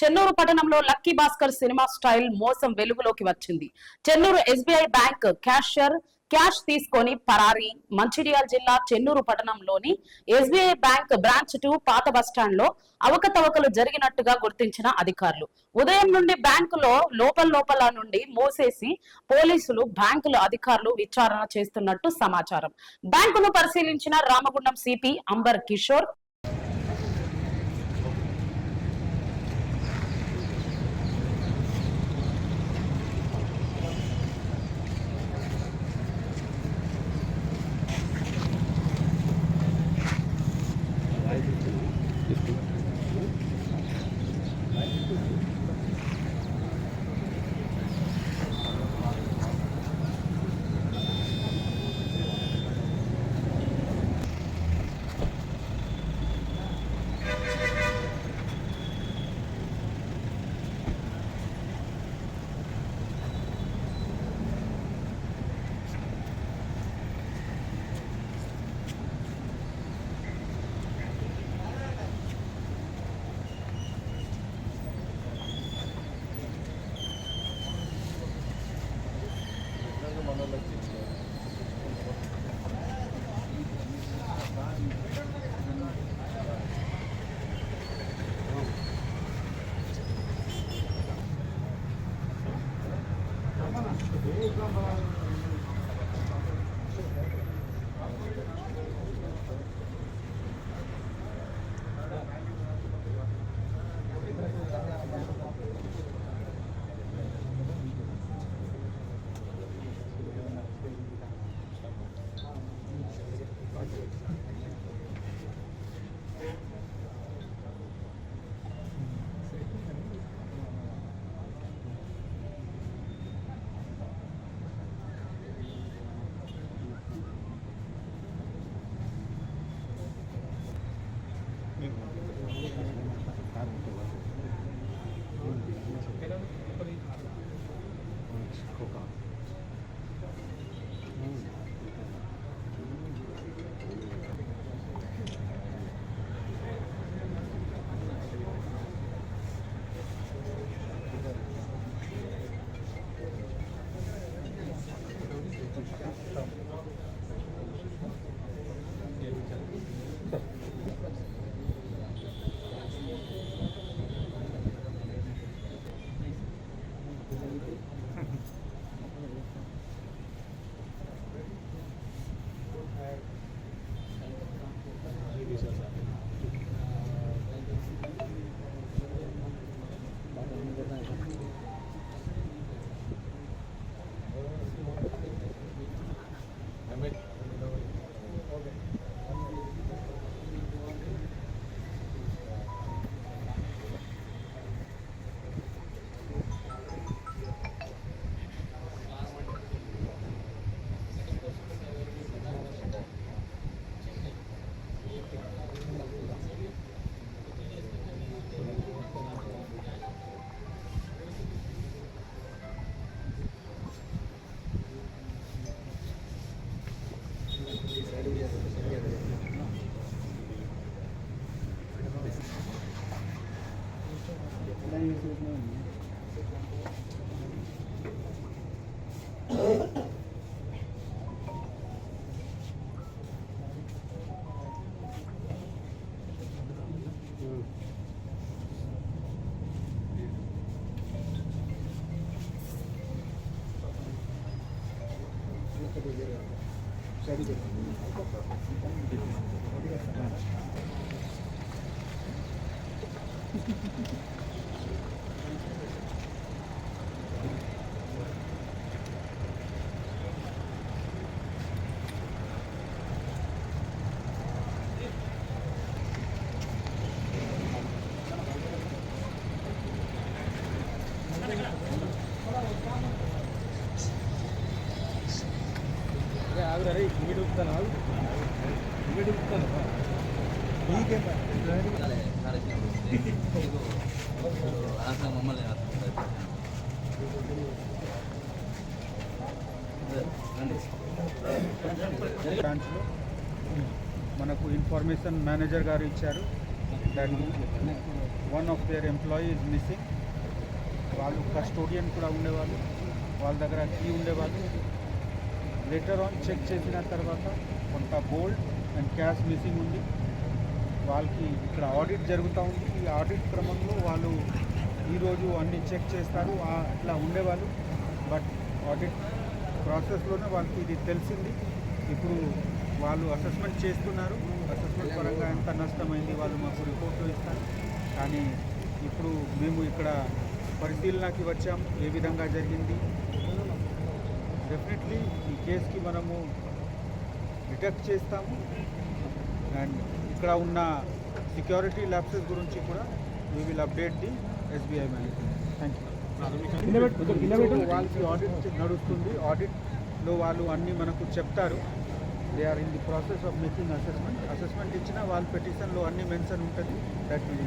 చెన్నూరు పట్టణంలో lucky Bhaskar cinema style మోసం వెలుగులోకి వచ్చింది. Chennur SBI bank cashier cash తీసుకొని పరారీ. మంచిర్యాల జిల్లా చెన్నూరు పట్టణంలోని ఎస్బీఐ బ్యాంక్ బ్రాంచ్ 2 పాత బస్టాండ్ లో అవకతవకలు జరిగినట్టుగా గుర్తించిన అధికారులు ఉదయం నుండి బ్యాంకులో లోపల నుండి మోసేసి పోలీసులు బ్యాంకుల అధికారులు విచారణ చేస్తున్నట్టు సమాచారం. బ్యాంకును పరిశీలించిన రామగుండం సిపి అంబర్ కిషోర్ మనకు ఇన్ఫర్మేషన్ మేనేజర్ గారు ఇచ్చారు. that one of their employee is missing. వాళ్ళు కస్టోడియన్ కూడా ఉండేవాళ్ళు, వాళ్ళ దగ్గర కీ ఉండేవాళ్ళు. లేటర్ ఆన్ చెక్ చేసిన తర్వాత కొంత గోల్డ్ అండ్ క్యాష్ మిస్సింగ్ ఉంది. వాళ్ళకి ఇక్కడ ఆడిట్ జరుగుతూ ఉంది. ఈ ఆడిట్ క్రమంలో వాళ్ళు ఈరోజు అన్ని చెక్ చేస్తారు, అట్లా ఉండేవాళ్ళు. బట్ ఆడిట్ ప్రాసెస్లోనే వాళ్ళకి ఇది తెలిసింది. ఇప్పుడు వాళ్ళు అసెస్మెంట్ చేస్తున్నారు. అసెస్మెంట్ పరంగా ఎంత నష్టమైంది వాళ్ళు మాకు రిపోర్ట్లు ఇస్తారు. కానీ ఇప్పుడు మేము ఇక్కడ పరిశీలనకి వచ్చాం, ఏ విధంగా జరిగింది. డెఫినెట్లీ ఈ కేసుకి మనము డిటెక్ట్ చేస్తాము. అండ్ ఇక్కడ ఉన్న సెక్యూరిటీ ల్యాప్సెస్ గురించి కూడా we will update the SBI management. Thank you. వాళ్ళకి ఆడిట్ నడుస్తుంది. ఆడిట్లో వాళ్ళు అన్నీ మనకు చెప్తారు. They are in the process of making assessment. Assessment ఇచ్చిన వాళ్ళ పెటిషన్లో అన్ని మెన్షన్ ఉంటుంది. That will